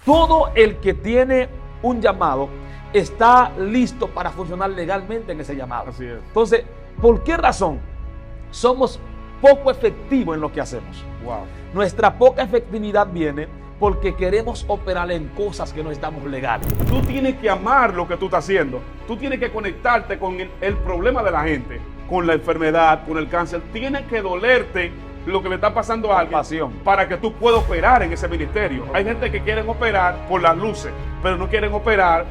Todo el que tiene un llamado está listo para funcionar legalmente en ese llamado. Así es. Entonces, ¿por qué razón somos poco efectivos en lo que hacemos? Wow. Nuestra poca efectividad viene porque queremos operar en cosas que no estamos legales. Tú tienes que amar lo que tú estás haciendo. Tú tienes que conectarte con el problema de la gente, con la enfermedad, con el cáncer. Tienes que dolerte lo que le está pasando a alguien Pasión. para que tú puedas operar en ese ministerio. Hay gente que quieren operar por las luces, pero no quieren operar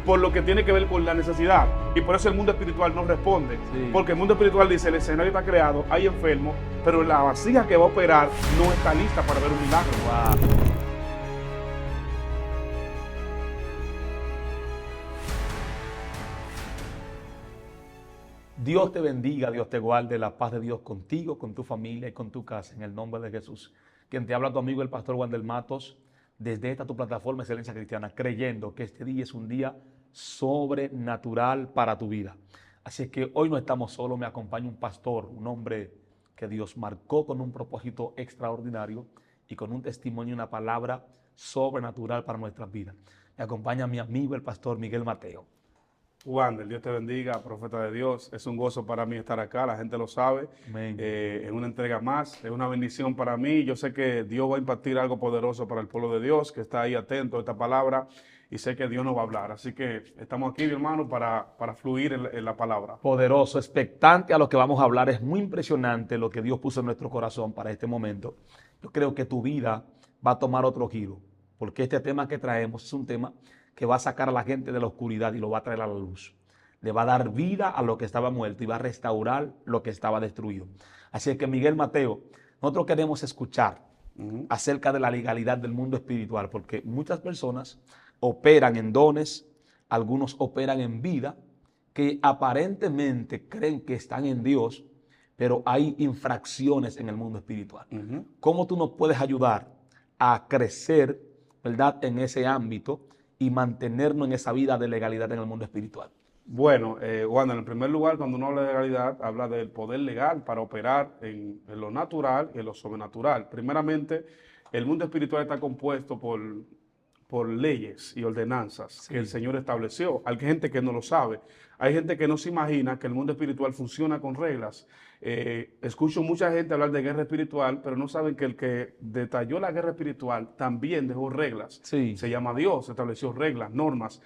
por lo que tiene que ver con la necesidad. Y por eso el mundo espiritual no responde. Sí. Porque el mundo espiritual dice, el escenario está creado, hay enfermos, pero la vasija que va a operar no está lista para ver un milagro. Wow. Dios te bendiga, Dios te guarde, la paz de Dios contigo, con tu familia y con tu casa, en el nombre de Jesús. Quien te habla tu amigo el pastor Wander Matos, desde esta tu plataforma Excelencia Cristiana, creyendo que este día es un día sobrenatural para tu vida. Así es que hoy no estamos solos, me acompaña un pastor, un hombre que Dios marcó con un propósito extraordinario y con un testimonio y una palabra sobrenatural para nuestras vidas. Me acompaña mi amigo el pastor Miguel Mateo. Wander, Dios te bendiga, profeta de Dios. Es un gozo para mí estar acá, la gente lo sabe. Amén. Es una entrega más, es una bendición para mí. Yo sé que Dios va a impartir algo poderoso para el pueblo de Dios, que está ahí atento a esta palabra, y sé que Dios nos va a hablar. Así que estamos aquí, mi hermano, para fluir en la palabra. Poderoso, expectante a lo que vamos a hablar. Es muy impresionante lo que Dios puso en nuestro corazón para este momento. Yo creo que tu vida va a tomar otro giro, porque este tema que traemos es un tema que va a sacar a la gente de la oscuridad y lo va a traer a la luz. Le va a dar vida a lo que estaba muerto y va a restaurar lo que estaba destruido. Así es que, Miguel Mateo, nosotros queremos escuchar acerca de la legalidad del mundo espiritual, porque muchas personas operan en dones, algunos operan en vida, que aparentemente creen que están en Dios, pero hay infracciones en el mundo espiritual. ¿Cómo tú nos puedes ayudar a crecer, verdad, en ese ámbito y mantenernos en esa vida de legalidad en el mundo espiritual? Bueno, Wander, en primer lugar, cuando uno habla de legalidad, habla del poder legal para operar en lo natural y en lo sobrenatural. Primeramente, el mundo espiritual está compuesto por leyes y ordenanzas que el Señor estableció. Hay gente que no lo sabe. Hay gente que no se imagina que el mundo espiritual funciona con reglas. Escucho mucha gente hablar de guerra espiritual, pero no saben que el que detalló la guerra espiritual también dejó reglas. Sí. Se llama Dios, estableció reglas, normas.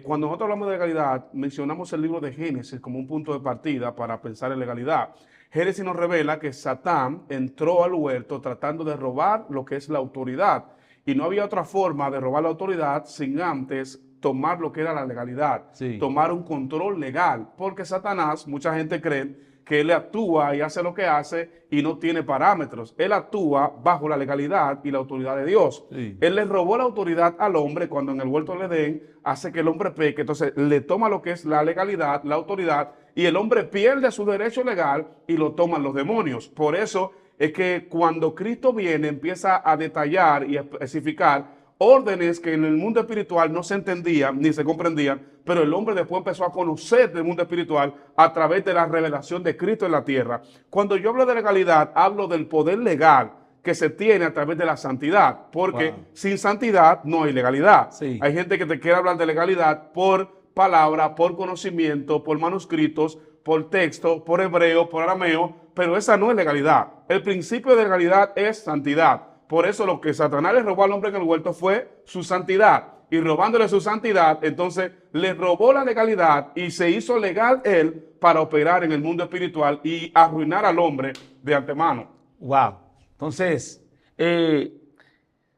Cuando nosotros hablamos de legalidad, mencionamos el libro de Génesis como un punto de partida para pensar en legalidad. Génesis nos revela que Satán entró al huerto tratando de robar lo que es la autoridad. Y no había otra forma de robar la autoridad sin antes tomar lo que era la legalidad, tomar un control legal. Porque Satanás, mucha gente cree que él actúa y hace lo que hace y no tiene parámetros. Él actúa bajo la legalidad y la autoridad de Dios. Él le robó la autoridad al hombre cuando en el huerto del Edén hace que el hombre peque. Entonces le toma lo que es la legalidad, la autoridad, y el hombre pierde su derecho legal y lo toman los demonios. Por eso es que cuando Cristo viene empieza a detallar y a especificar órdenes que en el mundo espiritual no se entendían ni se comprendían, pero el hombre después empezó a conocer del mundo espiritual a través de la revelación de Cristo en la tierra. Cuando yo hablo de legalidad, hablo del poder legal que se tiene a través de la santidad, porque sin santidad no hay legalidad. Hay gente que te quiere hablar de legalidad por palabra, por conocimiento, por manuscritos, por texto, por hebreo, por arameo, pero esa no es legalidad. El principio de legalidad es santidad. Por eso lo que Satanás le robó al hombre en el huerto fue su santidad. Y robándole su santidad, entonces le robó la legalidad y se hizo legal él para operar en el mundo espiritual y arruinar al hombre de antemano. Wow. Entonces,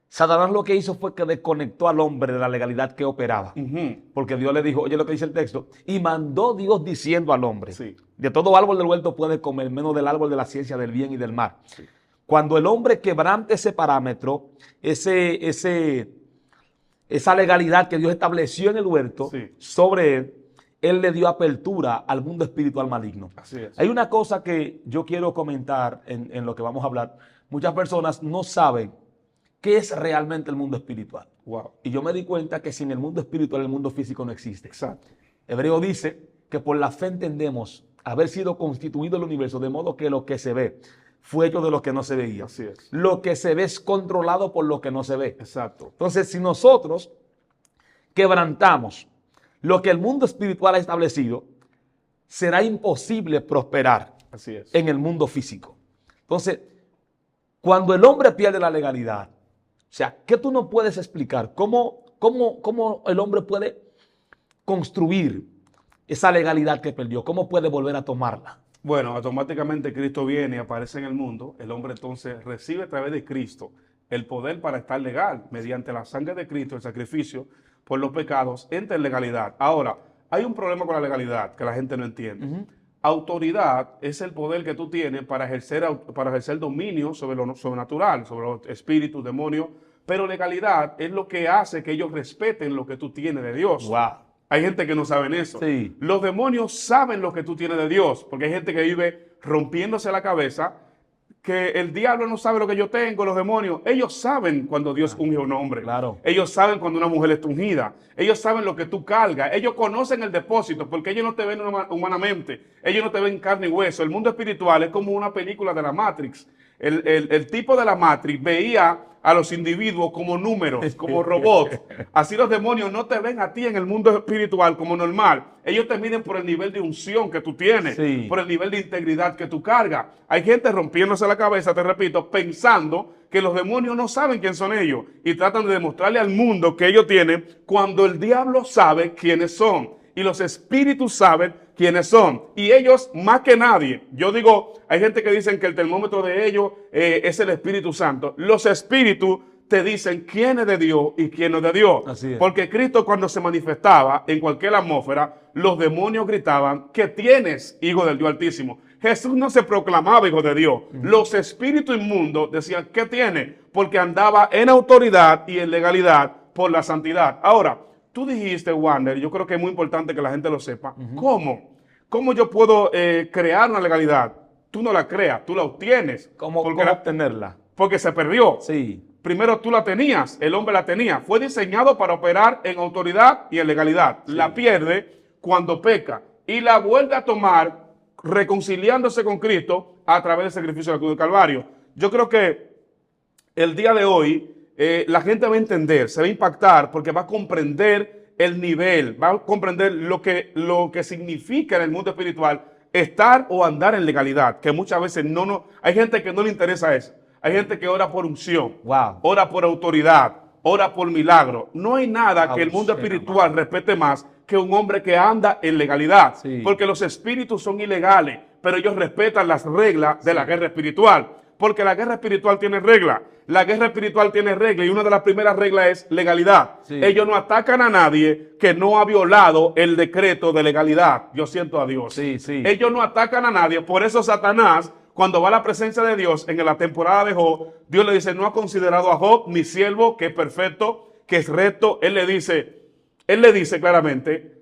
Satanás lo que hizo fue que desconectó al hombre de la legalidad que operaba. Porque Dios le dijo, oye lo que dice el texto, y mandó Dios diciendo al hombre, de todo árbol del huerto puedes comer, menos del árbol de la ciencia del bien y del mal. Cuando el hombre quebrante ese parámetro, esa legalidad que Dios estableció en el huerto sobre él le dio apertura al mundo espiritual maligno. Así es. Hay una cosa que yo quiero comentar en lo que vamos a hablar. Muchas personas no saben qué es realmente el mundo espiritual. Y yo me di cuenta que sin el mundo espiritual el mundo físico no existe. Exacto. Hebreo dice que por la fe entendemos haber sido constituido el universo de modo que lo que se ve, fue hecho de lo que no se veía. Así es. Lo que se ve es controlado por lo que no se ve. Exacto. Entonces, si nosotros quebrantamos lo que el mundo espiritual ha establecido, será imposible prosperar Así es. en el mundo físico. Entonces, cuando el hombre pierde la legalidad, o sea, ¿qué tú no puedes explicar? ¿Cómo el hombre puede construir esa legalidad que perdió? ¿Cómo puede volver a tomarla? Bueno, automáticamente Cristo viene y aparece en el mundo. El hombre entonces recibe a través de Cristo el poder para estar legal. Mediante la sangre de Cristo, el sacrificio por los pecados, entra en legalidad. Ahora, hay un problema con la legalidad que la gente no entiende. Autoridad es el poder que tú tienes para ejercer dominio sobre lo sobrenatural, sobre los espíritus, demonios. Pero legalidad es lo que hace que ellos respeten lo que tú tienes de Dios. Wow. Hay gente que no sabe eso. Sí. Los demonios saben lo que tú tienes de Dios, porque hay gente que vive rompiéndose la cabeza, que el diablo no sabe lo que yo tengo, los demonios. Ellos saben cuando Dios unge a un hombre. Claro. Ellos saben cuando una mujer está ungida. Ellos saben lo que tú cargas. Ellos conocen el depósito, porque ellos no te ven humanamente. Ellos no te ven carne y hueso. El mundo espiritual es como una película de la Matrix. El tipo de la Matrix veía a los individuos como números, como robots. Así los demonios no te ven a ti en el mundo espiritual como normal. Ellos te miden por el nivel de unción que tú tienes, Sí. por el nivel de integridad que tú cargas. Hay gente rompiéndose la cabeza, te repito, pensando que los demonios no saben quién son ellos y tratan de demostrarle al mundo que ellos tienen cuando el diablo sabe quiénes son y los espíritus saben quiénes son. Y ellos más que nadie, yo digo, hay gente que dicen que el termómetro de ellos es el Espíritu Santo. Los espíritus te dicen quién es de Dios y quién no es de Dios. Así es. Porque Cristo cuando se manifestaba en cualquier atmósfera, los demonios gritaban que tienes, hijo del Dios Altísimo. Jesús no se proclamaba hijo de Dios. Los espíritus inmundos decían, ¿qué tiene? Porque andaba en autoridad y en legalidad por la santidad. Ahora, tú dijiste, Wander, yo creo que es muy importante que la gente lo sepa. ¿Cómo? ¿Cómo yo puedo crear una legalidad? Tú no la creas, tú la obtienes. ¿Cómo Porque obtenerla? porque se perdió. Sí. Primero tú la tenías, el hombre la tenía. Fue diseñado para operar en autoridad y en legalidad. Sí. La pierde cuando peca y la vuelve a tomar reconciliándose con Cristo a través del sacrificio de la cruz del Calvario. Yo creo que el día de hoy la gente va a entender, se va a impactar porque va a comprender el nivel, va a comprender lo que significa en el mundo espiritual estar o andar en legalidad, que muchas veces hay gente que no le interesa eso. Hay gente que ora por unción, Wow. ora por autoridad, ora por milagro. No hay nada que el mundo espiritual respete más que un hombre que anda en legalidad. Sí. Porque los espíritus son ilegales, pero ellos respetan las reglas de la guerra espiritual. Porque la guerra espiritual tiene reglas. La guerra espiritual tiene reglas y una de las primeras reglas es legalidad. Sí. Ellos no atacan a nadie que no ha violado el decreto de legalidad. Yo siento a Dios. Sí, sí. Ellos no atacan a nadie. Por eso Satanás, cuando va a la presencia de Dios en la temporada de Job, Dios le dice, no ha considerado a Job mi siervo, que es perfecto, que es recto. Él le dice claramente,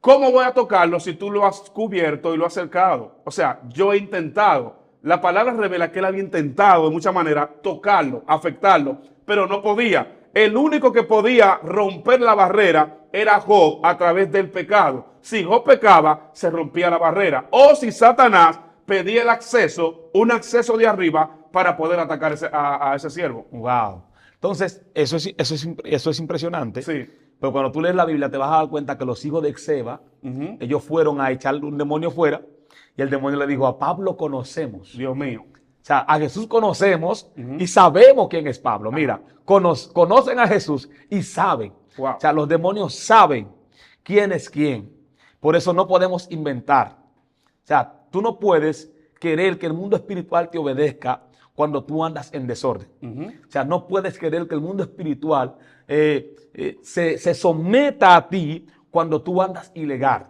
¿cómo voy a tocarlo si tú lo has cubierto y lo has cercado? O sea, yo he intentado. La palabra revela que él había intentado de muchas maneras tocarlo, afectarlo, pero no podía. El único que podía romper la barrera era Job a través del pecado. Si Job pecaba, se rompía la barrera. O si Satanás pedía el acceso, un acceso de arriba para poder atacar a ese siervo. Wow. Entonces, eso es impresionante. Sí. Pero cuando tú lees la Biblia te vas a dar cuenta que los hijos de Exeba, ellos fueron a echarle un demonio fuera y el demonio le dijo, a Pablo conocemos. Dios mío. O sea, a Jesús conocemos y sabemos quién es Pablo. Mira, conocen a Jesús y saben. Wow. O sea, los demonios saben quién es quién. Por eso no podemos inventar. O sea, tú no puedes querer que el mundo espiritual te obedezca cuando tú andas en desorden. O sea, no puedes querer que el mundo espiritual se someta a ti cuando tú andas ilegal.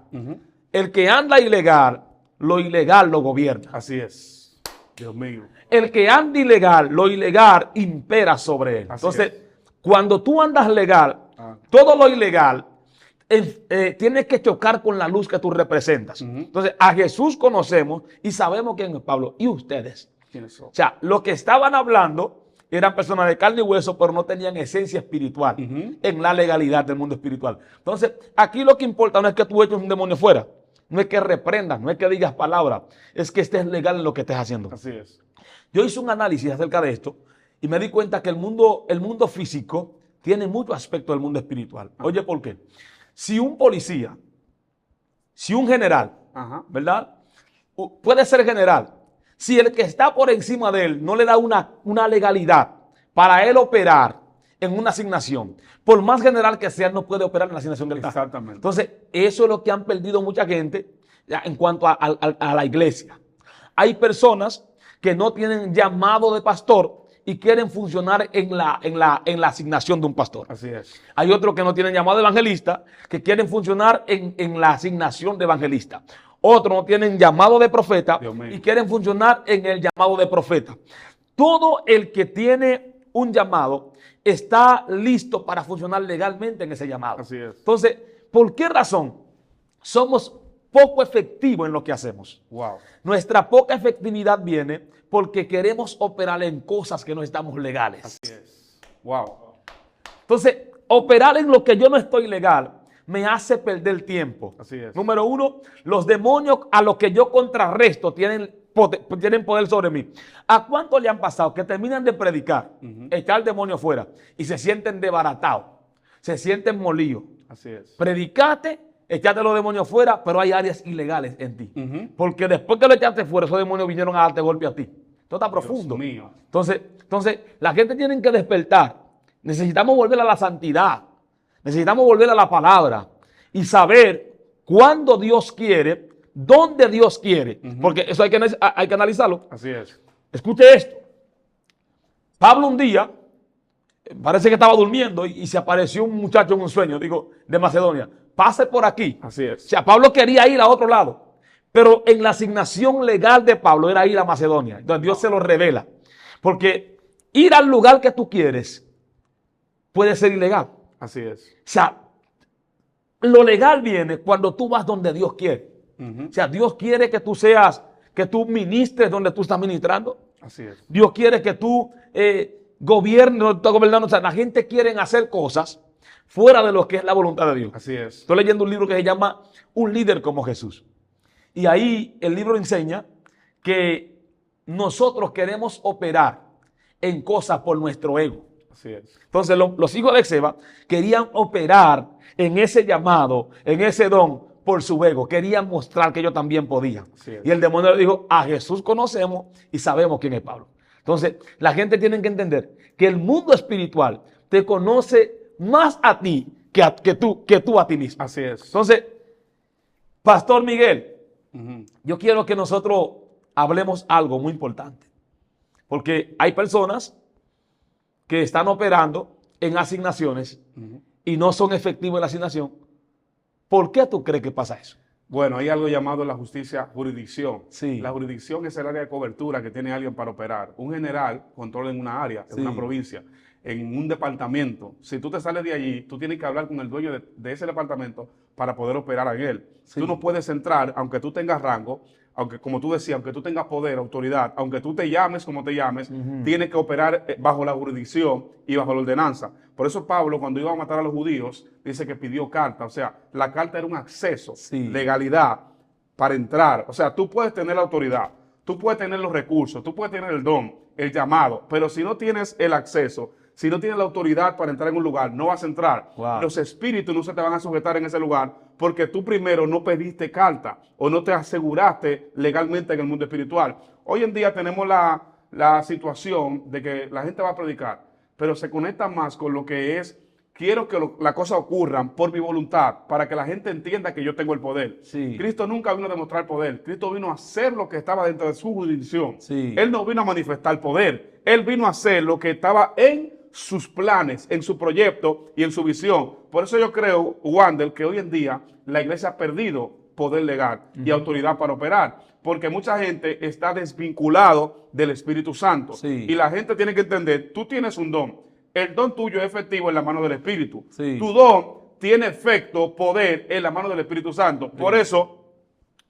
El que anda ilegal, lo ilegal lo gobierna. Así es. Dios mío. El que anda ilegal, lo ilegal impera sobre él. Así Entonces, es. cuando tú andas legal, todo lo ilegal tienes que chocar con la luz que tú representas. Entonces, a Jesús conocemos y sabemos quién es Pablo. ¿Y ustedes? ¿Quiénes son? O sea, los que estaban hablando eran personas de carne y hueso, pero no tenían esencia espiritual en la legalidad del mundo espiritual. Entonces, aquí lo que importa no es que tú eches un demonio fuera. no es que reprendas, no es que digas palabras, es que estés legal en lo que estés haciendo. Así es. Yo hice un análisis acerca de esto y me di cuenta que el mundo físico tiene mucho aspecto del mundo espiritual. Oye, ¿por qué? Si un policía, si un general, ¿verdad? Puede ser general. Si el que está por encima de él no le da una legalidad para él operar en una asignación, por más general que sea, él no puede operar en la asignación del Estado. Exactamente. Entonces, eso es lo que han perdido mucha gente en cuanto a la iglesia. Hay personas que no tienen llamado de pastor y quieren funcionar en la asignación de un pastor. Así es. Hay otros que no tienen llamado de evangelista, que quieren funcionar en la asignación de evangelista. Otros no tienen llamado de profeta y quieren funcionar en el llamado de profeta. Todo el que tiene un llamado está listo para funcionar legalmente en ese llamado. Así es. Entonces, ¿por qué razón somos poco efectivos en lo que hacemos? Wow. Nuestra poca efectividad viene porque queremos operar en cosas que no estamos legales. Así es. Wow. Entonces, operar en lo que yo no estoy legal me hace perder tiempo. Así es. Número uno, los demonios a los que yo contrarresto tienen poder sobre mí. ¿A cuánto le han pasado que terminan de predicar, echar el demonio fuera y se sienten desbaratados, se sienten molidos? Así es. Predicaste, echaste los demonios fuera, pero hay áreas ilegales en ti. Porque después que lo echaste fuera, esos demonios vinieron a darte golpe a ti. Esto está profundo. Dios mío. Entonces, la gente tiene que despertar. Necesitamos volver a la santidad. Necesitamos volver a la palabra y saber cuándo Dios quiere, dónde Dios quiere. Porque eso hay que analizarlo. Así es. Escuche esto. Pablo un día, parece que estaba durmiendo y se apareció un muchacho en un sueño, digo, de Macedonia. Pase por aquí. Así es. O sea, Pablo quería ir a otro lado. Pero en la asignación legal de Pablo era ir a Macedonia. Entonces Dios se lo revela. Porque ir al lugar que tú quieres puede ser ilegal. Así es. O sea, lo legal viene cuando tú vas donde Dios quiere. O sea, Dios quiere que tú ministres donde tú estás ministrando. Así es. Dios quiere que tú gobiernes donde tú estás gobernando. O sea, la gente quiere hacer cosas fuera de lo que es la voluntad de Dios. Así es. Estoy leyendo un libro que se llama Un líder como Jesús. Y ahí el libro enseña que nosotros queremos operar en cosas por nuestro ego. Así es. Entonces los hijos de Seba querían operar en ese llamado, en ese don, por su ego. Querían mostrar que ellos también podían. Y el demonio le dijo, a Jesús conocemos y sabemos quién es Pablo. Entonces la gente tiene que entender que el mundo espiritual te conoce más a ti que tú a ti mismo. Así es. Entonces, Pastor Miguel, yo quiero que nosotros hablemos algo muy importante. Porque hay personas que están operando en asignaciones y no son efectivos en la asignación. ¿Por qué tú crees que pasa eso? Bueno, hay algo llamado la justicia jurisdicción. Sí. La jurisdicción es el área de cobertura que tiene alguien para operar. Un general controla en una área, en una provincia, en un departamento. Si tú te sales de allí, tú tienes que hablar con el dueño de ese departamento para poder operar en él. Sí. Tú no puedes entrar, aunque tú tengas rango, aunque, como tú decías, aunque tú tengas poder, autoridad, aunque tú te llames como te llames, tienes que operar bajo la jurisdicción y bajo la ordenanza. Por eso Pablo, cuando iba a matar a los judíos, dice que pidió carta. O sea, la carta era un acceso, legalidad para entrar. O sea, tú puedes tener la autoridad, tú puedes tener los recursos, tú puedes tener el don, el llamado, pero si no tienes el acceso, si no tienes la autoridad para entrar en un lugar, no vas a entrar. Wow. Los espíritus no se te van a sujetar en ese lugar porque tú primero no pediste carta o no te aseguraste legalmente en el mundo espiritual. Hoy en día tenemos la situación de que la gente va a predicar, pero se conecta más con lo que es, quiero que las cosas ocurran por mi voluntad, para que la gente entienda que yo tengo el poder. Sí. Cristo nunca vino a demostrar poder. Cristo vino a hacer lo que estaba dentro de su jurisdicción. Sí. Él no vino a manifestar poder. Él vino a hacer lo que estaba en sus planes, en su proyecto y en su visión. Por eso yo creo, Wander, que hoy en día la iglesia ha perdido poder legal y autoridad para operar, porque mucha gente está desvinculado del Espíritu Santo. Sí. Y la gente tiene que entender, tú tienes un don. El don tuyo es efectivo en la mano del Espíritu. Sí. Tu don tiene efecto, poder en la mano del Espíritu Santo. Sí. Por eso,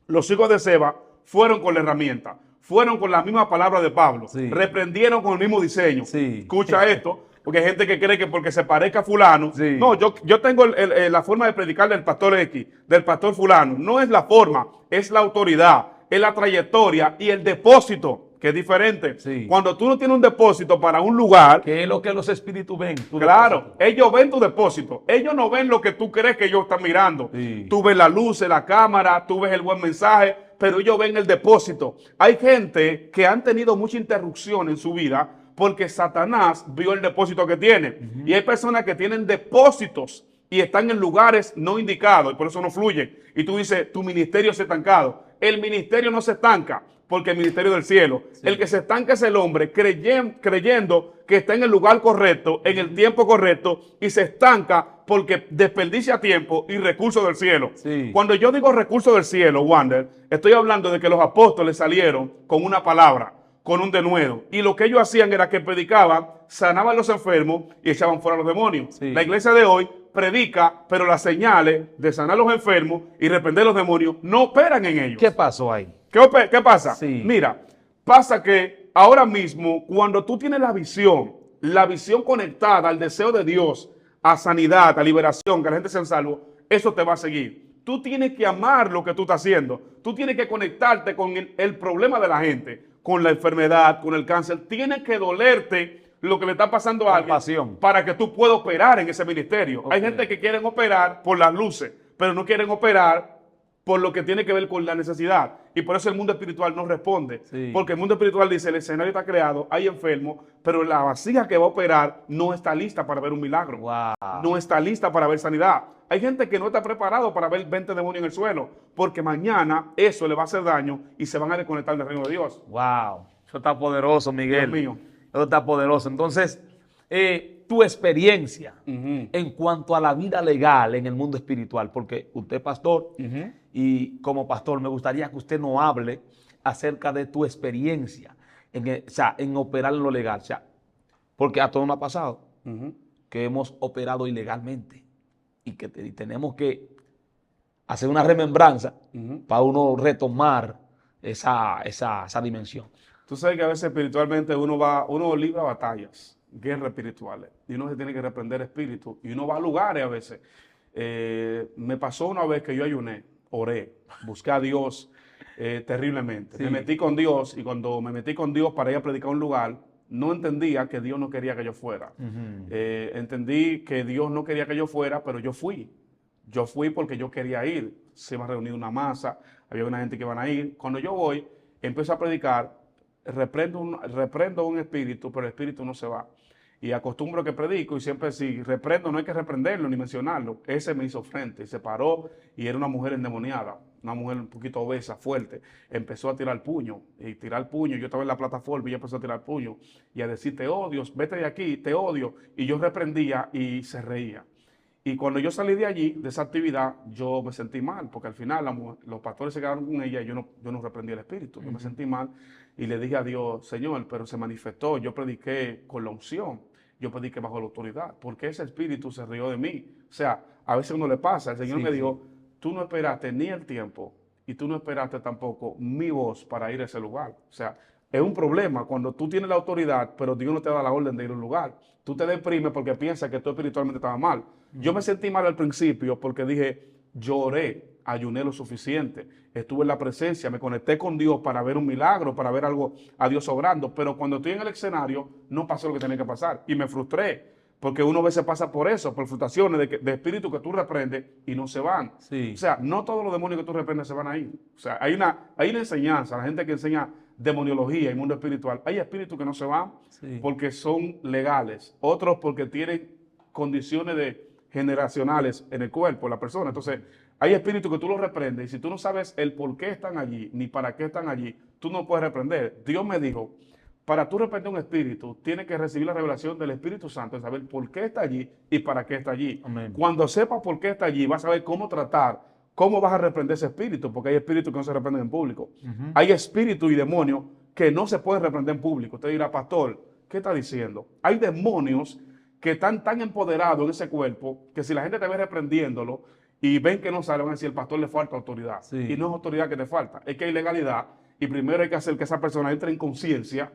los hijos de Seba fueron con la herramienta, fueron con la misma palabra de Pablo, reprendieron con el mismo diseño. Escucha esto. Porque hay gente que cree que porque se parezca a fulano. Sí. No, yo tengo la forma de predicar del pastor X, del pastor fulano. No es la forma, es la autoridad, es la trayectoria y el depósito, que es diferente. Sí. Cuando tú no tienes un depósito para un lugar, ¿Qué es lo que los espíritus ven? Tu claro, depósito. ellos ven tu depósito. Ellos no ven lo que tú crees que ellos están mirando. Sí. Tú ves la luz, la cámara, tú ves el buen mensaje, pero ellos ven el depósito. Hay gente que han tenido mucha interrupción en su vida porque Satanás vio el depósito que tiene. Y hay personas que tienen depósitos y están en lugares no indicados y por eso no fluyen. Y tú dices, tu ministerio se ha estancado. El ministerio no se estanca porque el ministerio del cielo. Sí. El que se estanca es el hombre creyendo que está en el lugar correcto, en el tiempo correcto, y se estanca porque desperdicia tiempo y recursos del cielo. Sí. Cuando yo digo recursos del cielo, Wander, estoy hablando de que los apóstoles salieron con una palabra, con un denuedo. Y lo que ellos hacían era que predicaban, sanaban a los enfermos y echaban fuera a los demonios. Sí. La iglesia de hoy predica, pero las señales de sanar a los enfermos y reprender a los demonios no operan en ellos. ¿Qué pasó ahí? ¿Qué pasa? Sí. Mira, pasa que ahora mismo, cuando tú tienes la visión conectada al deseo de Dios, a sanidad, a liberación, que la gente sea salvo, eso te va a seguir. Tú tienes que amar lo que tú estás haciendo. Tú tienes que conectarte con el problema de la gente, con la enfermedad, con el cáncer. Tienes que dolerte lo que le está pasando a alguien para que tú puedas operar en ese ministerio. Okay. Hay gente que quieren operar por las luces, pero no quieren operar por lo que tiene que ver con la necesidad. Y por eso el mundo espiritual no responde. Sí. Porque el mundo espiritual dice, el escenario está creado, hay enfermos, pero la vasija que va a operar no está lista para ver un milagro. Wow. No está lista para ver sanidad. Hay gente que no está preparado para ver 20 demonios en el suelo, porque mañana eso le va a hacer daño y se van a desconectar del reino de Dios. Wow, eso está poderoso, Miguel. Dios mío. Eso está poderoso. Entonces, tu experiencia en cuanto a la vida legal en el mundo espiritual, porque usted es pastor y como pastor me gustaría que usted nos hable acerca de tu experiencia en operar en lo legal. O sea, porque a todos nos ha pasado que hemos operado ilegalmente y que tenemos que hacer una remembranza para uno retomar esa dimensión. Tú sabes que a veces espiritualmente uno libra batallas, guerras espirituales, y uno se tiene que reprender espíritu, y uno va a lugares a veces. Me pasó una vez que yo ayuné, oré, busqué a Dios terriblemente. Sí. Me metí con Dios, y cuando me metí con Dios para ir a predicar a un lugar, no entendía que Dios no quería que yo fuera. Entendí que Dios no quería que yo fuera, pero yo fui. Yo fui porque yo quería ir. Se iba a reunir una masa, había una gente que iban a ir. Cuando yo voy, empiezo a predicar, reprendo un espíritu, pero el espíritu no se va. Y acostumbro que predico y siempre si reprendo no hay que reprenderlo ni mencionarlo. Ese me hizo frente y se paró y era una mujer endemoniada, una mujer un poquito obesa, fuerte. Empezó a tirar puño y tirar puño. Yo estaba en la plataforma y ella empezó a tirar puño y a decir, te odio, vete de aquí, te odio. Y yo reprendía y se reía. Y cuando yo salí de allí, de esa actividad, yo me sentí mal, porque al final los pastores se quedaron con ella y yo no reprendí el espíritu. Yo me sentí mal y le dije a Dios, Señor, pero se manifestó, yo prediqué con la unción, yo prediqué bajo la autoridad, porque ese espíritu se rió de mí. O sea, a veces uno le pasa, el Señor me dijo, tú no esperaste ni el tiempo y tú no esperaste tampoco mi voz para ir a ese lugar. O sea, es un problema cuando tú tienes la autoridad, pero Dios no te da la orden de ir a un lugar. Tú te deprimes porque piensas que tú espiritualmente estabas mal. Yo me sentí mal al principio porque dije, lloré, ayuné lo suficiente, estuve en la presencia, me conecté con Dios para ver un milagro, para ver algo a Dios obrando, pero cuando estoy en el escenario no pasó lo que tenía que pasar y me frustré, porque uno a veces pasa por eso, por frustraciones de espíritu que tú reprendes y no se van. Sí. O sea, no todos los demonios que tú reprendes se van a ir. O sea, hay una enseñanza, la gente que enseña demoniología y mundo espiritual, hay espíritus que no se van porque son legales, otros porque tienen condiciones generacionales en el cuerpo, la persona. Entonces, hay espíritus que tú los reprendes y si tú no sabes el por qué están allí, ni para qué están allí, tú no puedes reprender. Dios me dijo, para tú reprender un espíritu, tienes que recibir la revelación del Espíritu Santo, de saber por qué está allí y para qué está allí. Amén. Cuando sepas por qué está allí, vas a saber cómo tratar, cómo vas a reprender ese espíritu, porque hay espíritus que no se reprenden en público. Hay espíritus y demonios que no se pueden reprender en público. Usted dirá, pastor, ¿qué está diciendo? Hay demonios que están tan empoderados en ese cuerpo que si la gente te ve reprendiéndolo y ven que no sale, van a decir, al pastor le falta autoridad. Sí. Y no es autoridad que te falta, es que hay legalidad y primero hay que hacer que esa persona entre en conciencia,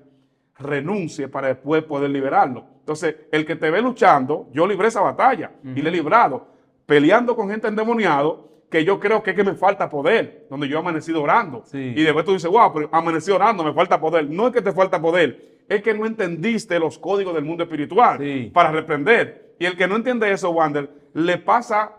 renuncie para después poder liberarlo. Entonces, el que te ve luchando, yo libré esa batalla y le he librado, peleando con gente endemoniado, que yo creo que es que me falta poder, donde yo he amanecido orando. Sí. Y después tú dices, wow, pero amanecí orando, me falta poder. No es que te falta poder, es que no entendiste los códigos del mundo espiritual para reprender. Y el que no entiende eso, Wander, le pasa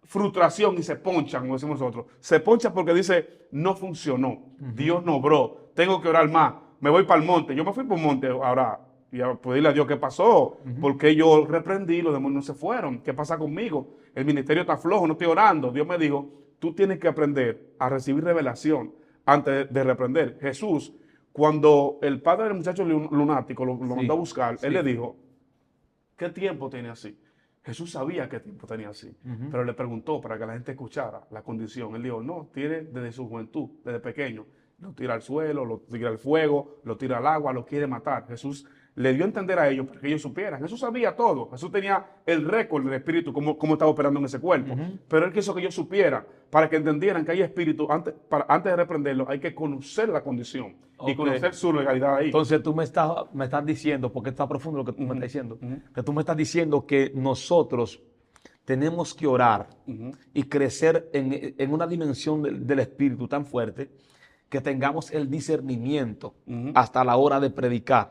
frustración y se poncha, como decimos nosotros. Se poncha porque dice, no funcionó, Dios no obró, tengo que orar más, me voy para el monte. Yo me fui para el monte ahora y a pedirle a Dios qué pasó, porque yo reprendí, los demonios no se fueron. ¿Qué pasa conmigo? El ministerio está flojo, no estoy orando. Dios me dijo, tú tienes que aprender a recibir revelación antes de reprender. Jesús, cuando el padre del muchacho lunático lo mandó a buscar, él le dijo, ¿qué tiempo tiene así? Jesús sabía qué tiempo tenía así, pero le preguntó para que la gente escuchara la condición. Él dijo, no, tiene desde su juventud, desde pequeño. Lo tira al suelo, lo tira al fuego, lo tira al agua, lo quiere matar. Jesús le dio a entender a ellos para que ellos supieran. Jesús sabía todo. Jesús tenía el récord del espíritu, cómo estaba operando en ese cuerpo. Pero él quiso que ellos supieran, para que entendieran que hay espíritu, antes de reprenderlo, hay que conocer la condición y conocer su legalidad ahí. Entonces tú me estás diciendo, porque está profundo lo que tú me estás diciendo, que tú me estás diciendo que nosotros tenemos que orar y crecer en una dimensión del espíritu tan fuerte que tengamos el discernimiento hasta la hora de predicar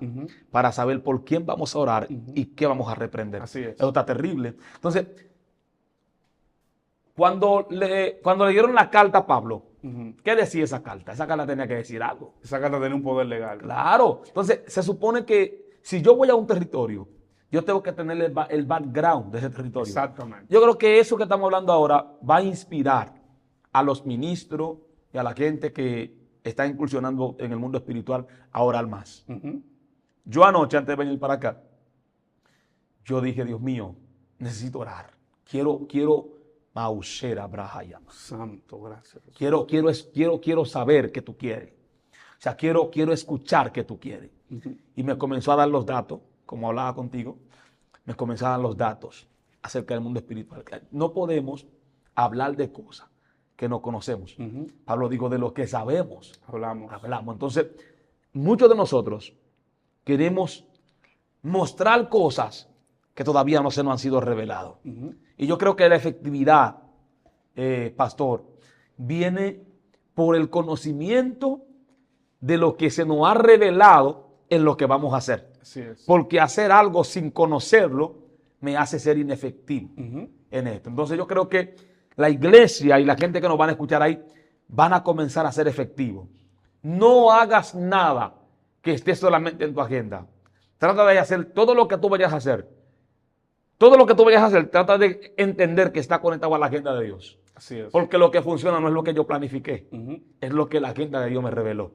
para saber por quién vamos a orar y qué vamos a reprender. Así es. Eso está terrible. Entonces, cuando le dieron la carta a Pablo, ¿qué decía esa carta? Esa carta tenía que decir algo. Esa carta tiene un poder legal. Claro. Entonces, se supone que si yo voy a un territorio, yo tengo que tener el background de ese territorio. Exactamente. Yo creo que eso que estamos hablando ahora va a inspirar a los ministros y a la gente que está incursionando en el mundo espiritual a orar más. Yo anoche, antes de venir para acá, yo dije, Dios mío, necesito orar. Quiero Maushera Brahaya. Santo, gracias. Quiero saber qué tú quieres. O sea, quiero escuchar qué tú quieres. Y me comenzó a dar los datos, como hablaba contigo, me comenzó a dar los datos acerca del mundo espiritual. No podemos hablar de cosas que no conocemos. Pablo dijo, de lo que sabemos, hablamos. Entonces, muchos de nosotros queremos mostrar cosas que todavía no se nos han sido reveladas. Y yo creo que la efectividad, pastor, viene por el conocimiento de lo que se nos ha revelado en lo que vamos a hacer. Así es. Porque hacer algo sin conocerlo me hace ser inefectivo en esto. Entonces yo creo que la iglesia y la gente que nos van a escuchar ahí van a comenzar a ser efectivos. No hagas nada que esté solamente en tu agenda. Trata de hacer todo lo que tú vayas a hacer. Todo lo que tú vayas a hacer, trata de entender que está conectado a la agenda de Dios. Así es. Porque lo que funciona no es lo que yo planifiqué, es lo que la agenda de Dios me reveló.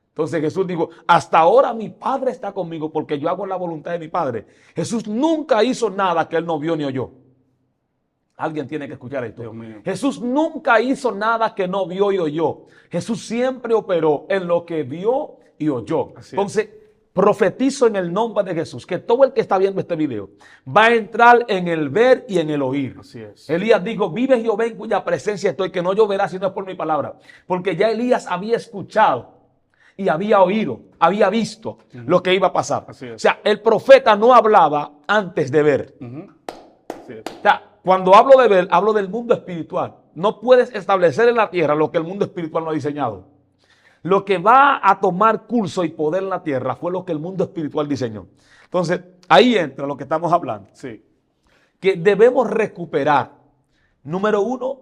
Entonces Jesús dijo, hasta ahora mi Padre está conmigo porque yo hago la voluntad de mi Padre. Jesús nunca hizo nada que Él no vio ni oyó. Alguien tiene que escuchar esto. Dios mío. Jesús nunca hizo nada que no vio y oyó. Jesús siempre operó en lo que vio y oyó. Entonces, profetizo en el nombre de Jesús que todo el que está viendo este video va a entrar en el ver y en el oír. Así es. Elías dijo, vive Jehová en cuya presencia estoy, que no lloverá si no es por mi palabra. Porque ya Elías había escuchado y había oído, había visto lo que iba a pasar. Así es. O sea, el profeta no hablaba antes de ver. Así es. O sea, cuando hablo de ver, hablo del mundo espiritual. No puedes establecer en la tierra lo que el mundo espiritual no ha diseñado. Lo que va a tomar curso y poder en la tierra fue lo que el mundo espiritual diseñó. Entonces, ahí entra lo que estamos hablando. Sí. Que debemos recuperar, número uno,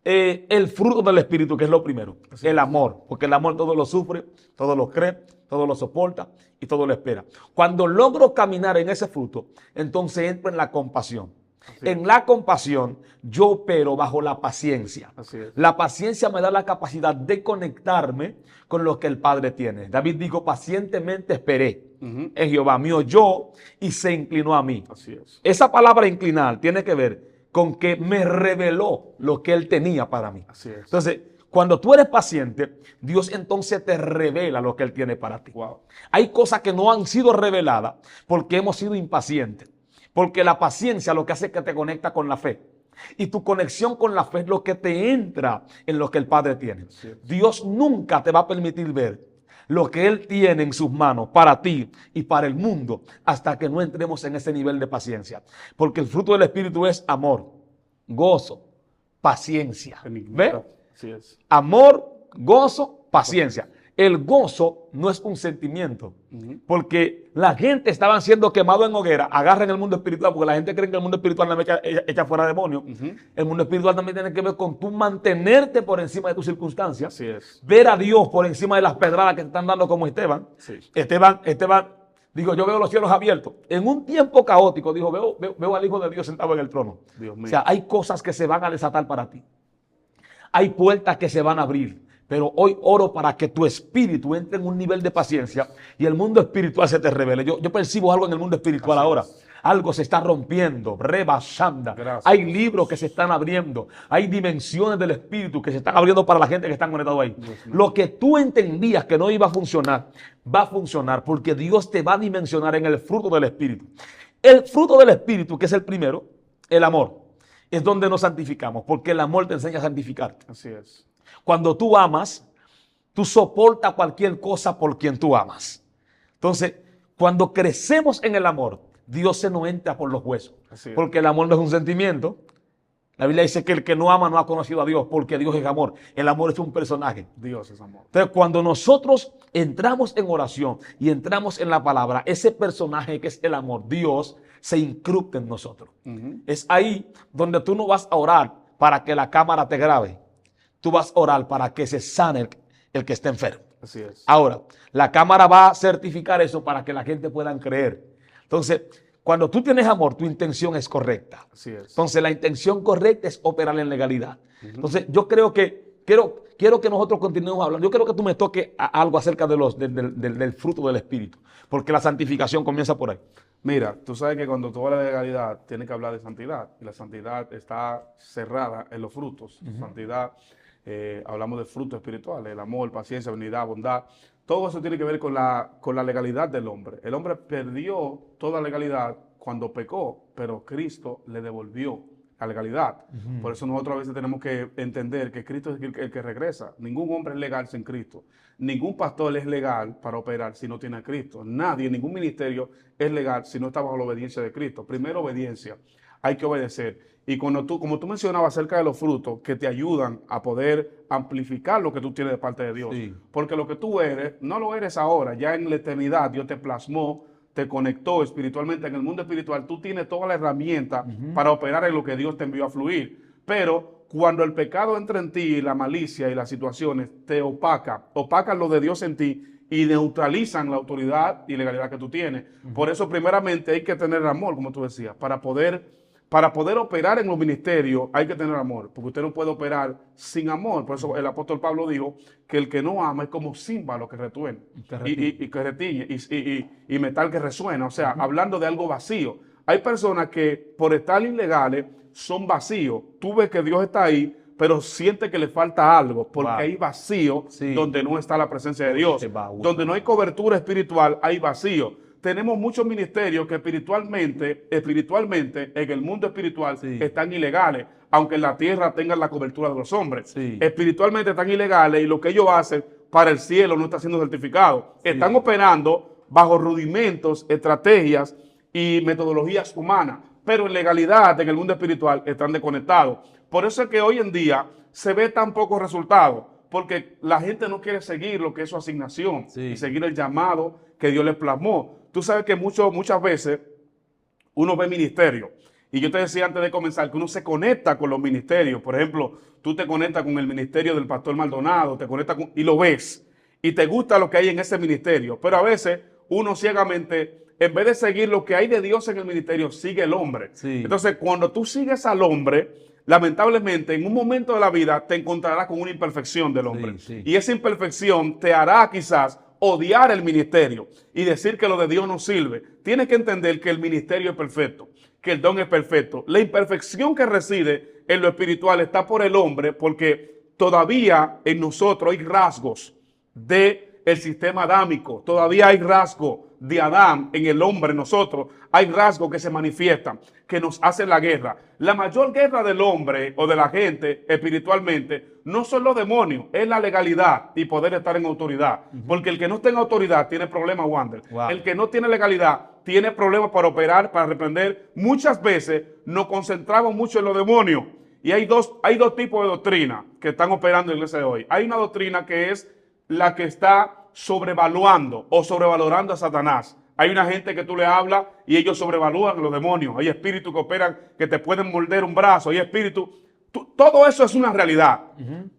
el fruto del espíritu, que es lo primero. El amor. Porque el amor todo lo sufre, todo lo cree, todo lo soporta y todo lo espera. Cuando logro caminar en ese fruto, entonces entro en la compasión. En la compasión yo opero bajo la paciencia. Así es. La paciencia me da la capacidad de conectarme con lo que el Padre tiene. David dijo, pacientemente esperé en Jehová, me oyó y se inclinó a mí. Así es. Esa palabra inclinar tiene que ver con que me reveló lo que Él tenía para mí. Así es. Entonces, cuando tú eres paciente, Dios entonces te revela lo que Él tiene para ti. Wow. Hay cosas que no han sido reveladas porque hemos sido impacientes. Porque la paciencia lo que hace es que te conecta con la fe. Y tu conexión con la fe es lo que te entra en lo que el Padre tiene. Sí. Dios nunca te va a permitir ver lo que Él tiene en sus manos para ti y para el mundo hasta que no entremos en ese nivel de paciencia. Porque el fruto del Espíritu es amor, gozo, paciencia. ¿Ve? Así es. Amor, gozo, paciencia. El gozo no es un sentimiento, porque la gente estaban siendo quemados en hoguera. Agarran el mundo espiritual, porque la gente cree que el mundo espiritual no echa fuera demonios. El mundo espiritual también tiene que ver con tú mantenerte por encima de tus circunstancias. Así es. Ver a Dios por encima de las pedradas que te están dando como Esteban. Sí. Esteban, digo, yo veo los cielos abiertos. En un tiempo caótico, dijo, veo al Hijo de Dios sentado en el trono. Dios mío. O sea, hay cosas que se van a desatar para ti. Hay puertas que se van a abrir. Pero hoy oro para que tu espíritu entre en un nivel de paciencia y el mundo espiritual se te revele. Yo percibo algo en el mundo espiritual ahora. Algo se está rompiendo, rebasando. Hay libros que se están abriendo. Hay dimensiones del espíritu que se están abriendo para la gente que está conectado ahí. Lo que tú entendías que no iba a funcionar, va a funcionar porque Dios te va a dimensionar en el fruto del espíritu. El fruto del espíritu, que es el primero, el amor, es donde nos santificamos, porque el amor te enseña a santificarte. Así es. Cuando tú amas, tú soportas cualquier cosa por quien tú amas. Entonces, cuando crecemos en el amor, Dios se nos entra por los huesos. Porque el amor no es un sentimiento. La Biblia dice que el que no ama no ha conocido a Dios, porque Dios es amor. El amor es un personaje. Dios es amor. Entonces, cuando nosotros entramos en oración y entramos en la palabra, ese personaje que es el amor, Dios, se incrusta en nosotros. Es ahí donde tú no vas a orar para que la cámara te grabe. Tú vas a orar para que se sane el que esté enfermo. Así es. Ahora, la cámara va a certificar eso para que la gente pueda creer. Entonces, cuando tú tienes amor, tu intención es correcta. Así es. Entonces, la intención correcta es operar en legalidad. Entonces, yo creo que, quiero que nosotros continuemos hablando. Yo creo que tú me toques algo acerca de del fruto del Espíritu, porque la santificación comienza por ahí. Mira, tú sabes que cuando tú hablas de legalidad, tienes que hablar de santidad. Y la santidad está cerrada en los frutos. Santidad, hablamos de frutos espirituales, el amor, paciencia, benignidad, bondad. Todo eso tiene que ver con la legalidad del hombre. El hombre perdió toda legalidad cuando pecó, pero Cristo le devolvió la legalidad. Por eso nosotros a veces tenemos que entender que Cristo es el que regresa. Ningún hombre es legal sin Cristo. Ningún pastor es legal para operar si no tiene a Cristo. Nadie, ningún ministerio es legal si no está bajo la obediencia de Cristo. Primero, obediencia. Hay que obedecer. Y como tú mencionabas acerca de los frutos que te ayudan a poder amplificar lo que tú tienes de parte de Dios. Sí. Porque lo que tú eres, no lo eres ahora. Ya en la eternidad Dios te plasmó, te conectó espiritualmente en el mundo espiritual. Tú tienes toda la herramienta para operar en lo que Dios te envió a fluir. Pero cuando el pecado entra en ti, la malicia y las situaciones te opacan lo de Dios en ti y neutralizan la autoridad y legalidad que tú tienes. Por eso primeramente hay que tener amor, como tú decías, para poder operar en los ministerios hay que tener amor, porque usted no puede operar sin amor. Por eso el apóstol Pablo dijo que el que no ama es como címbalo que retuene y que retiñe y metal que resuena. O sea, hablando de algo vacío. Hay personas que por estar ilegales son vacíos. Tú ves que Dios está ahí, pero siente que le falta algo, porque hay vacío donde no está la presencia de Dios. Donde no hay cobertura espiritual, hay vacío. Tenemos muchos ministerios que espiritualmente en el mundo espiritual están ilegales, aunque en la tierra tengan la cobertura de los hombres. Espiritualmente están ilegales y lo que ellos hacen para el cielo no está siendo certificado. Están operando bajo rudimentos, estrategias y metodologías humanas, pero en legalidad en el mundo espiritual están desconectados. Por eso es que hoy en día se ve tan poco resultado, porque la gente no quiere seguir lo que es su asignación y seguir el llamado que Dios les plasmó. Tú sabes que muchas veces uno ve ministerios, y yo te decía antes de comenzar que uno se conecta con los ministerios. Por ejemplo, tú te conectas con el ministerio del pastor Maldonado, y lo ves, y te gusta lo que hay en ese ministerio, pero a veces uno ciegamente, en vez de seguir lo que hay de Dios en el ministerio, sigue el hombre. Entonces, cuando tú sigues al hombre, lamentablemente, en un momento de la vida te encontrarás con una imperfección del hombre. Y esa imperfección te hará quizás odiar el ministerio y decir que lo de Dios no sirve. Tienes que entender que el ministerio es perfecto, que el don es perfecto. La imperfección que reside en lo espiritual está por el hombre, porque todavía en nosotros hay rasgos de el sistema adámico. Todavía hay rasgo de Adán en el hombre, en nosotros. Hay rasgos que se manifiestan, que nos hacen la guerra. La mayor guerra del hombre o de la gente espiritualmente no son los demonios, es la legalidad y poder estar en autoridad. Porque el que no está en autoridad tiene problemas, Wander. Wow. El que no tiene legalidad tiene problemas para operar, para reprender. Muchas veces nos concentramos mucho en los demonios. Y hay dos tipos de doctrina que están operando en la iglesia de hoy. Hay una doctrina que es la que está sobrevaluando o sobrevalorando a Satanás. Hay una gente que tú le hablas y ellos sobrevalúan a los demonios. Hay espíritus que operan que te pueden morder un brazo. Hay espíritus. Todo eso es una realidad.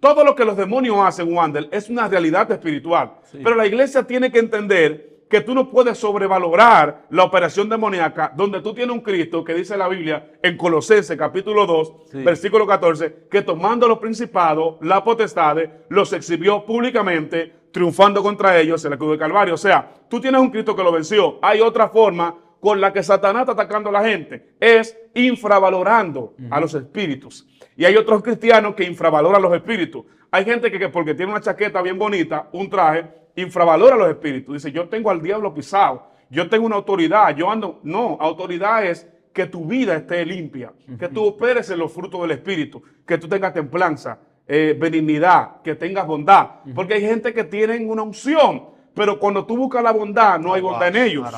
Todo lo que los demonios hacen, Wander, es una realidad espiritual. Sí. Pero la iglesia tiene que entender que tú no puedes sobrevalorar la operación demoníaca, donde tú tienes un Cristo que dice la Biblia en Colosenses capítulo 2, sí, versículo 14, que tomando los principados, las potestades, los exhibió públicamente, triunfando contra ellos en la cruz del Calvario. O sea, tú tienes un Cristo que lo venció. Hay otra forma con la que Satanás está atacando a la gente, es infravalorando a los espíritus. Y hay otros cristianos que infravaloran los espíritus. Hay gente que porque tiene una chaqueta bien bonita, un traje, infravalora a los espíritus. Dice, yo tengo al diablo pisado, yo tengo una autoridad, yo ando. No, autoridad es que tu vida esté limpia, que tú operes en los frutos del espíritu, que tú tengas templanza, benignidad, que tengas bondad. Porque hay gente que tiene una unción, pero cuando tú buscas la bondad, no hay bondad en ellos.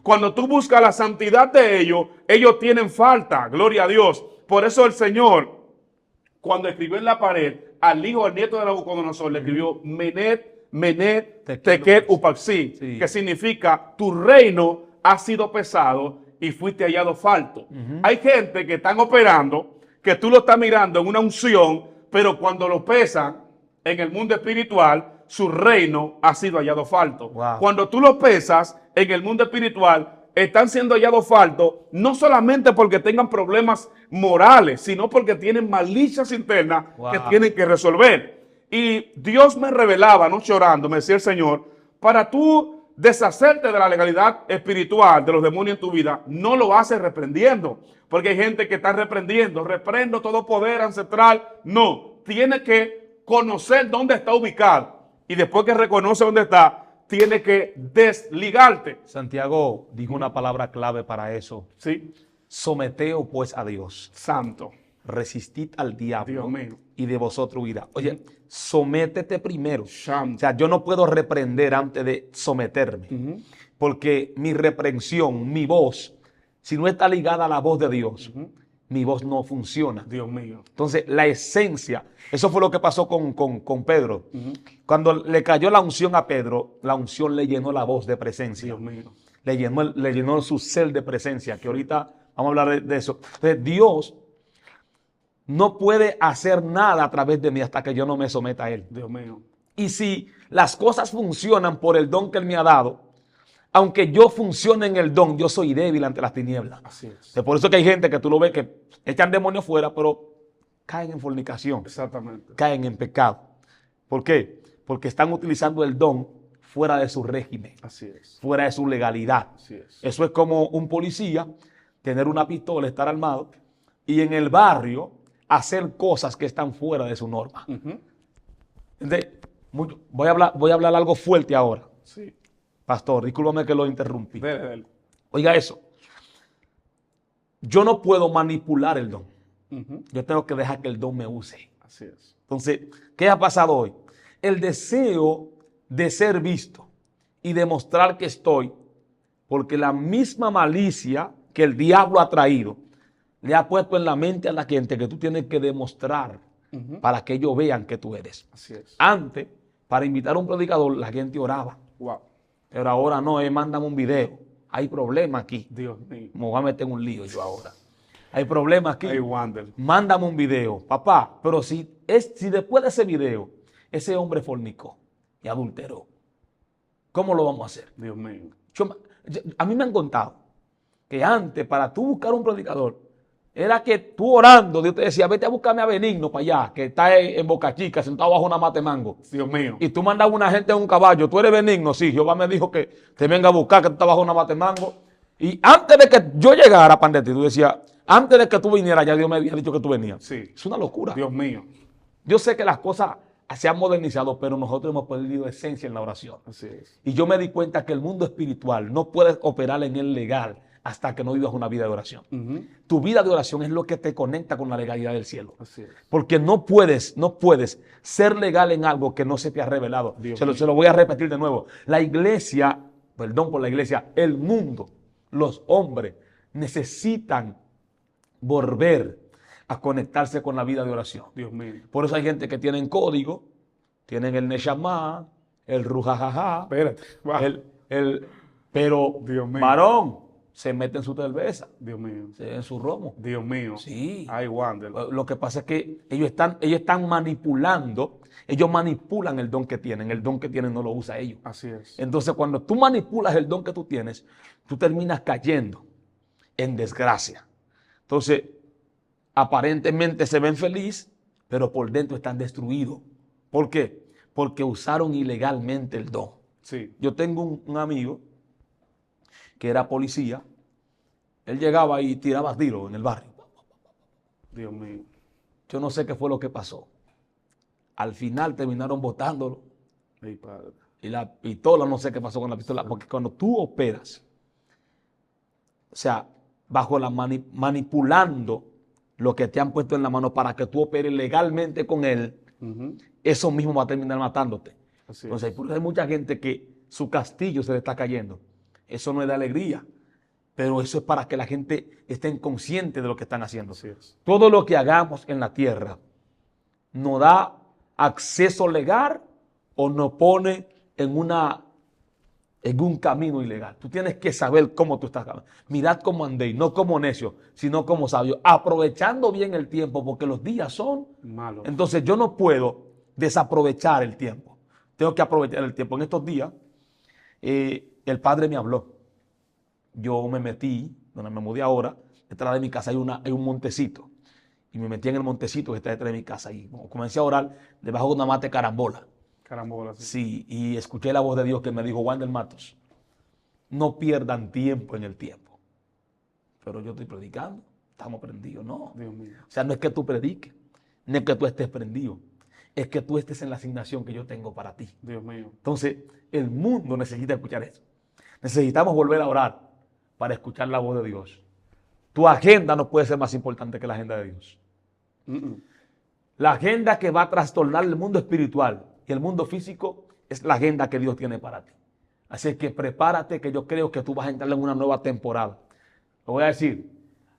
Cuando tú buscas la santidad de ellos, ellos tienen falta. Gloria a Dios. Por eso el Señor, cuando escribió en la pared al hijo, al nieto de Nabucodonosor, le escribió Menet, Tekel, Upaxi, sí, que significa tu reino ha sido pesado y fuiste hallado falto. Hay gente que están operando, que tú lo estás mirando en una unción, pero cuando lo pesan en el mundo espiritual, su reino ha sido hallado falto. Wow. Cuando tú lo pesas en el mundo espiritual, están siendo hallados faltos, no solamente porque tengan problemas morales, sino porque tienen malicias internas, wow, que tienen que resolver. Y Dios me revelaba, anoche orando, me decía el Señor, para tú deshacerte de la legalidad espiritual de los demonios en tu vida, no lo haces reprendiendo. Porque hay gente que está reprendiendo, reprendo todo poder ancestral. No, tiene que conocer dónde está ubicado. Y después que reconoce dónde está, tiene que desligarte. Santiago dijo una palabra clave para eso. Sí. Someteos pues a Dios. Santo. Resistid al diablo. Dios mío. Y de vosotros huirá. Oye, sométete primero. Santo. O sea, yo no puedo reprender antes de someterme. Porque mi reprensión, mi voz, si no está ligada a la voz de Dios, mi voz no funciona. Dios mío. Entonces, la esencia, eso fue lo que pasó con Pedro. Cuando le cayó la unción a Pedro, la unción le llenó la voz de presencia. Dios mío. Le llenó su ser de presencia, que ahorita vamos a hablar de eso. Entonces, Dios no puede hacer nada a través de mí hasta que yo no me someta a Él. Dios mío. Y si las cosas funcionan por el don que Él me ha dado, aunque yo funcione en el don, yo soy débil ante las tinieblas. Así es. Por eso que hay gente que tú lo ves que echan demonios fuera, pero caen en fornicación. Exactamente. Caen en pecado. ¿Por qué? Porque están utilizando el don fuera de su régimen. Así es. Fuera de su legalidad. Así es. Eso es como un policía tener una pistola, estar armado y en el barrio hacer cosas que están fuera de su norma. Entonces, voy a hablar algo fuerte ahora. Sí. Pastor, discúlpame que lo interrumpí. Dele. Oiga eso. Yo no puedo manipular el don. Yo tengo que dejar que el don me use. Así es. Entonces, ¿qué ha pasado hoy? El deseo de ser visto y demostrar que estoy, porque la misma malicia que el diablo ha traído, le ha puesto en la mente a la gente que tú tienes que demostrar para que ellos vean que tú eres. Así es. Antes, para invitar a un predicador, la gente oraba. Wow. Pero ahora no, mándame un video. Hay problema aquí. Dios mío. Me voy a meter en un lío yo ahora. Hay problema aquí. Hey, Wander. Mándame un video. Papá, pero si después de ese video, ese hombre fornicó y adulteró, ¿cómo lo vamos a hacer? Dios mío. A mí me han contado que antes, para tú buscar un predicador, era que tú orando, Dios te decía, vete a buscarme a Benigno para allá, que está en Boca Chica, sentado bajo una mata de mango. Dios mío. Y tú mandabas una gente en un caballo. ¿Tú eres Benigno? Sí, Jehová me dijo que te venga a buscar, que tú estás bajo una mata de mango. Y antes de que yo llegara, Pandetti, tú decías, antes de que tú vinieras, ya Dios me había dicho que tú venías. Sí. Es una locura. Dios mío. Yo sé que las cosas se ha modernizado, pero nosotros hemos perdido esencia en la oración. Así es. Y yo me di cuenta que el mundo espiritual no puede operar en el legal hasta que no vivas una vida de oración. Tu vida de oración es lo que te conecta con la legalidad del cielo. Así es. Porque no puedes ser legal en algo que no se te ha revelado. Se lo voy a repetir de nuevo. La iglesia, perdón por la iglesia, el mundo, los hombres necesitan volver a conectarse con la vida de oración. Dios mío. Por eso hay gente que tienen código, tienen el Neshama, el Rujajaja, Espérate. Wow. pero Dios mío. varón se mete en su cerveza, Dios mío. en su romo. Dios mío. Sí. Ay, Wander. Lo que pasa es que ellos están manipulando, ellos manipulan el don que tienen no lo usa ellos. Así es. Entonces, cuando tú manipulas el don que tú tienes, tú terminas cayendo en desgracia. Entonces, aparentemente se ven felices, pero por dentro están destruidos. ¿Por qué? Porque usaron ilegalmente el don. Sí. Yo tengo un amigo que era policía. Él llegaba y tiraba tiros en el barrio. Dios mío. Yo no sé qué fue lo que pasó. Al final terminaron botándolo. Ay, Padre. Y la pistola, no sé qué pasó con la pistola, porque cuando tú operas, o sea, bajo la manipulando lo que te han puesto en la mano para que tú operes legalmente con él, eso mismo va a terminar matándote. Así Entonces, es. hay mucha gente que su castillo se le está cayendo. Eso no es de alegría, pero eso es para que la gente esté consciente de lo que están haciendo. Así es. Todo lo que hagamos en la tierra nos da acceso legal o nos pone en un camino ilegal. Tú tienes que saber cómo tú estás caminando. Mirad cómo andéis, no como necios, sino como sabios, aprovechando bien el tiempo, porque los días son malos. Entonces yo no puedo desaprovechar el tiempo. Tengo que aprovechar el tiempo. En estos días, el padre me habló. Yo me metí, donde me mudé ahora, detrás de mi casa hay un montecito. Y me metí en el montecito que está detrás de mi casa. Y comencé a orar debajo de una mate carambola. Carambola, sí. Sí, y escuché la voz de Dios que me dijo, Wander Matos, no pierdan tiempo en el tiempo. Pero yo estoy predicando, estamos prendidos, no. Dios mío. O sea, no es que tú prediques, no es que tú estés prendido, es que tú estés en la asignación que yo tengo para ti. Dios mío. Entonces, el mundo necesita escuchar eso. Necesitamos volver a orar para escuchar la voz de Dios. Tu agenda no puede ser más importante que la agenda de Dios. La agenda que va a trastornar el mundo espiritual y el mundo físico es la agenda que Dios tiene para ti. Así que prepárate, que yo creo que tú vas a entrar en una nueva temporada. Lo voy a decir,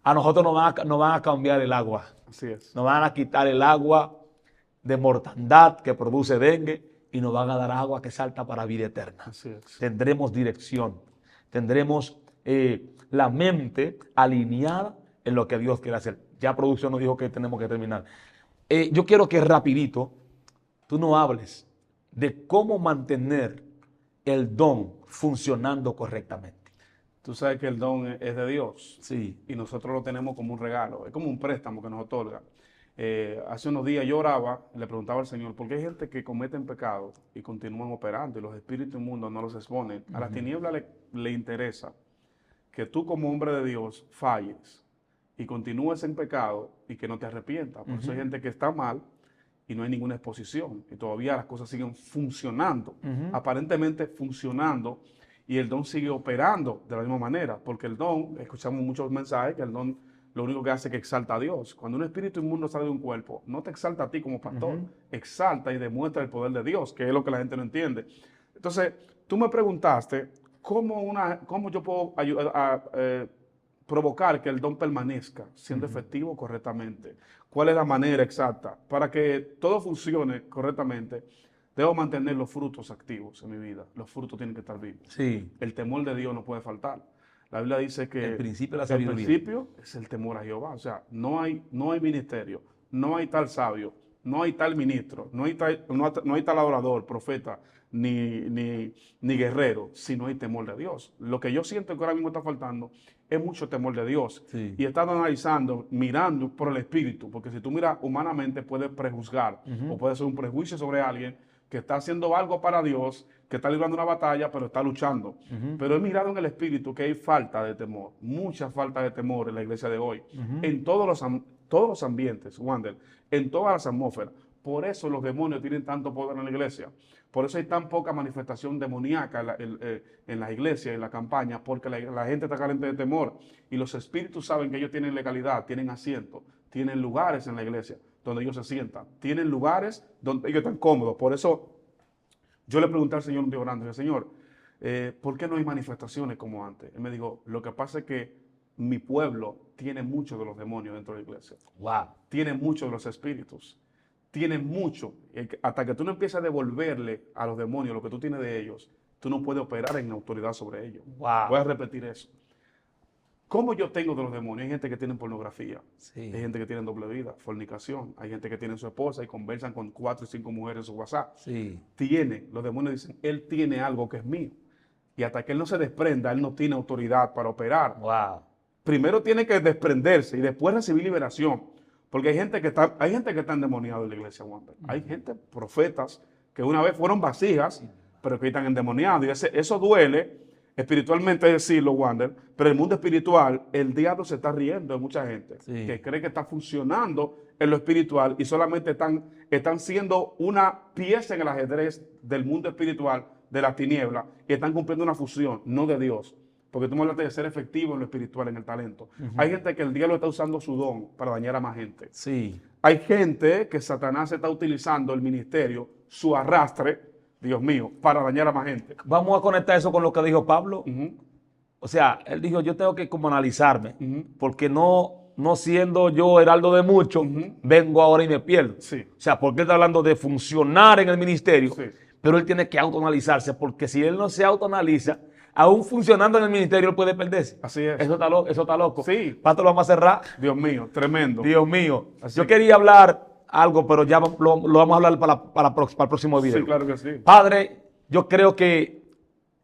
a nosotros nos van a cambiar el agua. Así es. Nos van a quitar el agua de mortandad que produce dengue y nos van a dar agua que salta para vida eterna. Así es. Tendremos dirección, tendremos la mente alineada en lo que Dios quiere hacer. Ya producción nos dijo que tenemos que terminar. Yo quiero que rapidito tú no hables de cómo mantener el don funcionando correctamente. Tú sabes que el don es de Dios. Sí. Y nosotros lo tenemos como un regalo. Es como un préstamo que nos otorga. Hace unos días yo oraba, le preguntaba al Señor, ¿por qué hay gente que cometen pecado y continúan operando y los espíritus inmundos no los exponen? A la tiniebla le interesa que tú como hombre de Dios falles y continúes en pecado y que no te arrepientas. Por eso hay gente que está mal y no hay ninguna exposición. Y todavía las cosas siguen funcionando, aparentemente funcionando, y el don sigue operando de la misma manera. Porque el don, escuchamos muchos mensajes, que el don lo único que hace es que exalta a Dios. Cuando un espíritu inmundo sale de un cuerpo, no te exalta a ti como pastor, exalta y demuestra el poder de Dios, que es lo que la gente no entiende. Entonces, tú me preguntaste, ¿cómo yo puedo ayudar a provocar que el don permanezca siendo efectivo correctamente? ¿Cuál es la manera exacta? Para que todo funcione correctamente, debo mantener los frutos activos en mi vida. Los frutos tienen que estar vivos. Sí. El temor de Dios no puede faltar. La Biblia dice que El principio de la el sabiduría. principio es el temor a Jehová. O sea, no hay ministerio, no hay tal sabio, no hay tal ministro, no hay tal adorador, profeta, ni guerrero, si no hay temor de Dios. Lo que yo siento que ahora mismo está faltando es mucho temor de Dios. Sí. Y he estado analizando, mirando por el Espíritu, porque si tú miras humanamente puedes prejuzgar o puede ser un prejuicio sobre alguien que está haciendo algo para Dios, que está librando una batalla, pero está luchando. Pero he mirado en el Espíritu que hay falta de temor, mucha falta de temor en la iglesia de hoy, en todos los ambientes, Wander, en todas las atmósferas. Por eso los demonios tienen tanto poder en la iglesia. Por eso hay tan poca manifestación demoníaca en las iglesias, en la campaña, porque la gente está carente de temor. Y los espíritus saben que ellos tienen legalidad, tienen asiento, tienen lugares en la iglesia donde ellos se sientan, tienen lugares donde ellos están cómodos. Por eso yo le pregunté al Señor un día orando, Señor, ¿por qué no hay manifestaciones como antes? Él me dijo, lo que pasa es que mi pueblo tiene mucho de los demonios dentro de la iglesia. Wow. Tiene mucho de los espíritus. Tiene mucho. Hasta que tú no empieces a devolverle a los demonios lo que tú tienes de ellos, tú no puedes operar en autoridad sobre ellos. Wow. Voy a repetir eso. ¿Cómo yo tengo de los demonios? Hay gente que tiene pornografía. Sí. Hay gente que tiene doble vida, fornicación. Hay gente que tiene su esposa y conversan con 4 y 5 mujeres en su WhatsApp. Sí. Los demonios dicen, él tiene algo que es mío. Y hasta que él no se desprenda, él no tiene autoridad para operar. Wow. Primero tiene que desprenderse y después recibir liberación. Porque hay gente que está endemoniada en la iglesia, Wander. Hay gente, profetas, que una vez fueron vasijas, pero que están endemoniados. Y eso duele espiritualmente decirlo, Wander, pero en el mundo espiritual el diablo se está riendo de mucha gente que cree que está funcionando en lo espiritual y solamente están siendo una pieza en el ajedrez del mundo espiritual, de las tinieblas, y están cumpliendo una función, no de Dios. Porque tú me hablaste de ser efectivo en lo espiritual, en el talento. Hay gente que el diablo está usando su don para dañar a más gente. Sí. Hay gente que Satanás está utilizando el ministerio, su arrastre, Dios mío, para dañar a más gente. Vamos a conectar eso con lo que dijo Pablo. O sea, él dijo, yo tengo que como analizarme, porque no siendo yo heraldo de muchos, vengo ahora y me pierdo. Sí. O sea, porque él está hablando de funcionar en el ministerio, Sí. pero él tiene que autoanalizarse, porque si él no se autoanaliza, aún funcionando en el ministerio, él puede perderse. Así es. Eso está loco. Sí. Pastor, lo vamos a cerrar. Dios mío, tremendo. Dios mío. Así. Yo quería hablar algo, pero ya lo vamos a hablar para el próximo video. Sí, claro que sí. Padre, yo creo que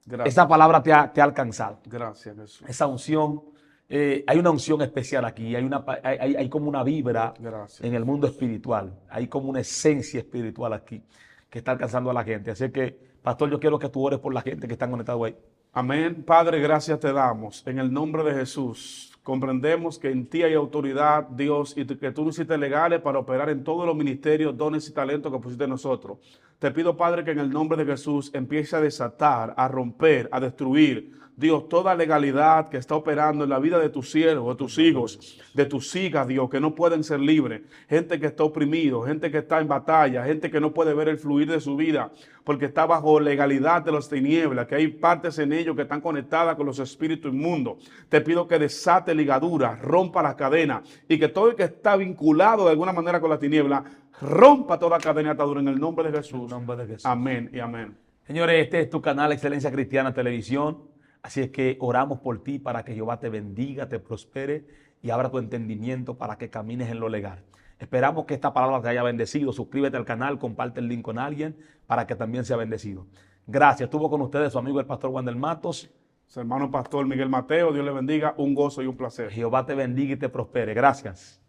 Gracias. esa palabra te ha alcanzado. Gracias, Jesús. Esa unción, hay una unción especial aquí, hay como una vibra Gracias. en el mundo espiritual, hay como una esencia espiritual aquí que está alcanzando a la gente. Así que, pastor, yo quiero que tú ores por la gente que está conectada ahí. Amén. Padre, gracias te damos. En el nombre de Jesús, comprendemos que en ti hay autoridad, Dios, y que tú nos hiciste legales para operar en todos los ministerios, dones y talentos que pusiste en nosotros. Te pido, Padre, que en el nombre de Jesús empiece a desatar, a romper, a destruir, Dios, toda legalidad que está operando en la vida de tus siervos, de tus hijos, de tus hijas, Dios, que no pueden ser libres. Gente que está oprimido, gente que está en batalla, gente que no puede ver el fluir de su vida porque está bajo legalidad de las tinieblas, que hay partes en ellos que están conectadas con los espíritus inmundos. Te pido que desate ligaduras, rompa las cadenas y que todo el que está vinculado de alguna manera con la tiniebla, rompa toda cadena atadura en el nombre de Jesús. En el nombre de Jesús. Amén y amén. Señores, este es tu canal Excelencia Cristiana Televisión. Así es que oramos por ti para que Jehová te bendiga, te prospere y abra tu entendimiento para que camines en lo legal. Esperamos que esta palabra te haya bendecido. Suscríbete al canal, comparte el link con alguien para que también sea bendecido. Gracias. Estuvo con ustedes su amigo el pastor Wander Matos. Su hermano pastor Miguel Mateo, Dios le bendiga, un gozo y un placer. Jehová te bendiga y te prospere. Gracias.